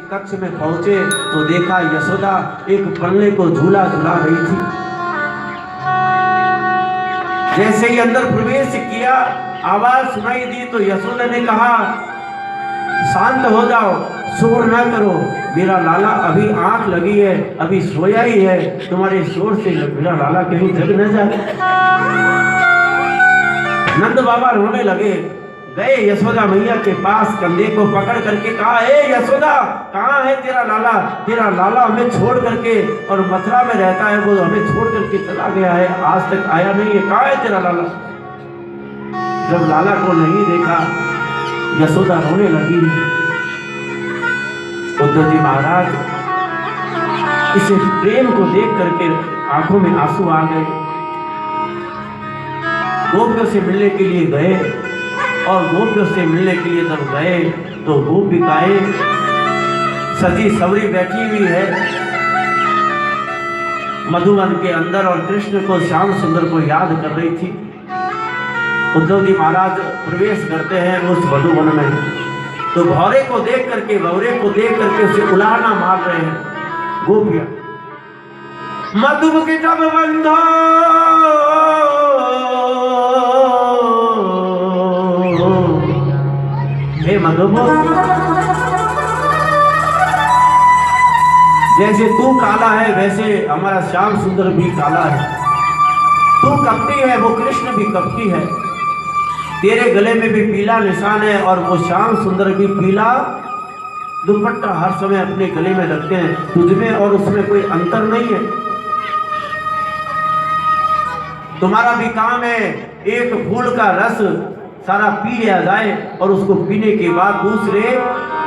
कक्ष में पहुंचे तो देखा यशोदा एक पल्ले को झूला झूला रही थी। जैसे ही अंदर प्रवेश किया, आवाज सुनाई दी तो यशोदा ने कहा, शांत हो जाओ, शोर ना करो, मेरा लाला अभी आंख लगी है, अभी सोया ही है, तुम्हारे शोर से मेरा लाला कहीं जग न जाए। नंद बाबा रोने लगे, गए यशोदा मैया के पास, कंधे को पकड़ करके कहा, ए यशोदा, कहाँ है तेरा लाला? तेरा लाला हमें छोड़ करके, और मथुरा में रहता है, वो हमें छोड़ करके चला गया है, आज तक आया नहीं है, कहाँ है तेरा लाला? जब लाला को नहीं देखा, यशोदा रोने लगी। उद्धव जी महाराज इसे प्रेम को देख करके आंखों में आंसू आ गए। गोपियों से मिलने के लिए गए, और गोपियों से मिलने के लिए जब गए तो गोपिकाएं सजी सवरी बैठी हुई है मधुवन के अंदर, और कृष्ण को, श्याम सुंदर को याद कर रही थी। उद्धव जी महाराज प्रवेश करते हैं उस मधुवन में, तो भौरे को देख करके, भौरे को देख करके उसे उलाहना मार रहे हैं गोपियां। मधुब के जब बंधो हे मधुब, जैसे तू काला है वैसे हमारा श्याम सुंदर भी काला है। तू कपटी है, वो कृष्ण भी कपटी है। तेरे गले में भी पीला निशान है, और वो श्याम सुंदर भी पीला दुपट्टा हर समय अपने गले में रखते हैं। तुझमें और उसमें कोई अंतर नहीं है। तुम्हारा भी काम है एक फूल का रस सारा पी लिया जाए, और उसको पीने के बाद दूसरे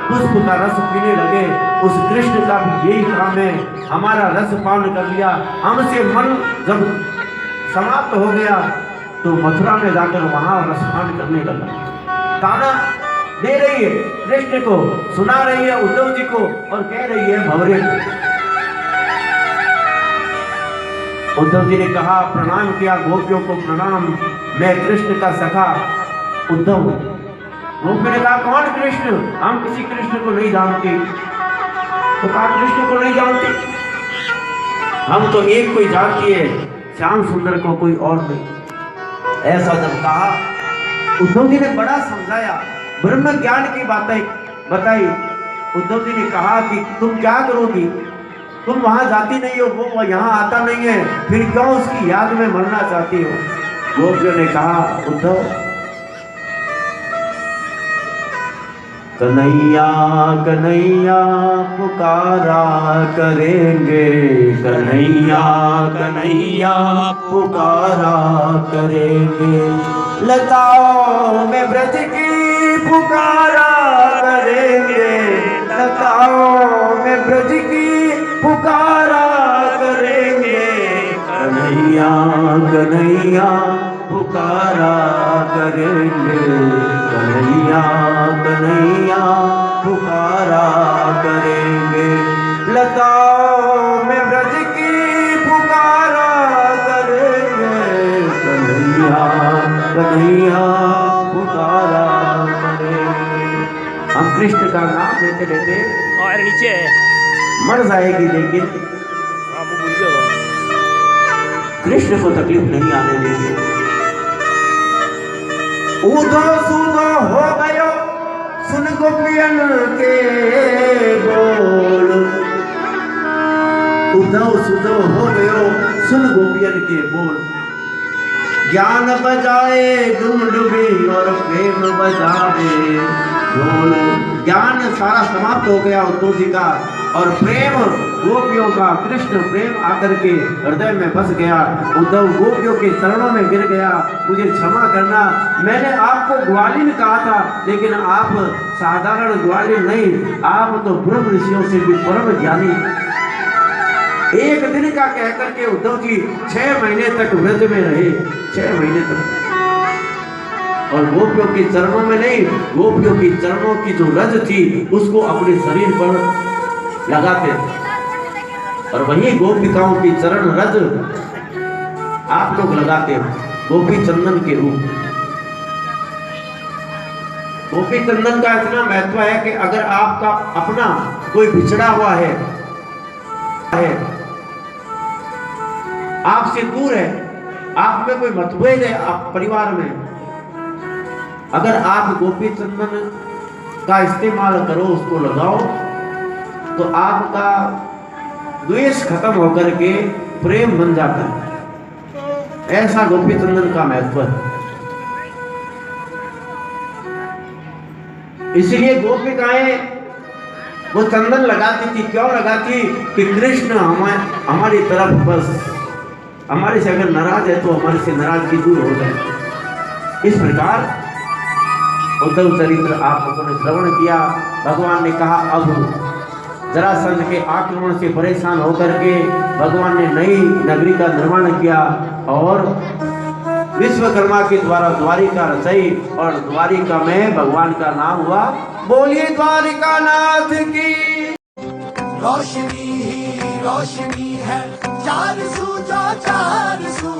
पुष्प का रस पीने लगे। उस कृष्ण का भी यही काम है, हमारा रस पान कर लिया, हमसे मन जब समाप्त हो गया तो मथुरा में जाकर वहां रसपान करने लगा। ताना दे रही है कृष्ण को, सुना रही है उद्धव जी को, और कह रही है भंवरे को। उद्धव जी ने कहा, प्रणाम किया, गोपियों को प्रणाम, मैं कृष्ण का सखा उद्धव। गोपी ने कहा, कौन कृष्ण? हम किसी कृष्ण को नहीं जानते। तो कहा, कृष्ण को नहीं जानते? हम तो एक कोई जानती है, श्याम सुंदर को, कोई और नहीं। ऐसा जब कहा, उद्धव जी ने बड़ा समझाया, ब्रह्म ज्ञान की बातें बताई। उद्धव जी ने कहा कि तुम क्या करोगी? तुम वहां जाती नहीं हो, वो यहाँ आता नहीं है, फिर क्यों उसकी याद में मरना चाहती हो? गोपियों ने कहा, उद्धव, कन्हैया कन्हैया पुकारा करेंगे, कन्हैया कन्हैया पुकारा करेंगे, लताओं में ब्रज की पुकारा करेंगे, लताओं में ब्रज की पुकारा करेंगे, कन्हैया कन्हैया पुकारा करेंगे, कन्हैया कन्हैया पुकारा करेंगे, लताओं में ब्रज की पुकारा करेंगे, कन्हैया कन्हैया पुकारा करेंगे। हम कृष्ण का नाम लेते लेते और नीचे मर जाएगी, लेकिन कृष्ण को तकलीफ नहीं आने देंगे। उदो सुदो हो गयो सुन गोपियन के बोल, उदो सुदो हो गयो सुन गोपियन के बोल, ज्ञान बजाए डुमडुबी और प्रेम बजाए ढोल। ज्ञान सारा समाप्त हो गया उद्धव जी का, और प्रेम गोपियों का, कृष्ण प्रेम आकर के हृदय में बस गया। उद्धव गोपियों के चरणों में गिर गया, मुझे क्षमा करना, मैंने आपको ग्वालिन कहा था, लेकिन आप साधारण ग्वालिन नहीं, आप तो ब्रह्म ऋषियों से भी परम ज्ञानी। एक दिन का कहकर के उद्धव जी 6 महीने तक व्रत में रहे, 6 महीने तक, और गोपियों के चरणों में नहीं, गोपियों की चरणों की जो रज थी उसको अपने शरीर पर लगाते, और वही गोपिकाओं की चरण रज आप लोग लगाते हो गोपी चंदन के रूप। गोपी चंदन का इतना महत्व है कि अगर आपका अपना कोई बिछड़ा हुआ है आपसे दूर है, आप में कोई मतभेद है, आप परिवार में, अगर आप गोपी चंदन का इस्तेमाल करो, उसको लगाओ, तो आपका द्वेष खत्म होकर के प्रेम बन जाता है। ऐसा गोपी चंदन का महत्व है। इसलिए गोपिकाएं वो चंदन लगाती थी। क्यों लगाती? कि कृष्ण हमारी तरफ बस हमारे से अगर नाराज है तो हमारे से नाराजगी दूर हो जाए। इस प्रकार उद्धव चरित्र आप लोगों ने श्रवण किया। भगवान ने कहा अब जरासंध के आक्रमण से परेशान होकर के भगवान ने नई नगरी का निर्माण किया और विश्वकर्मा के द्वारा द्वारिका रचाई और द्वारिका में भगवान का नाम हुआ। बोलिए द्वारिका नाथ की। रोशनी ही रोशनी है, चार सू जो चार सू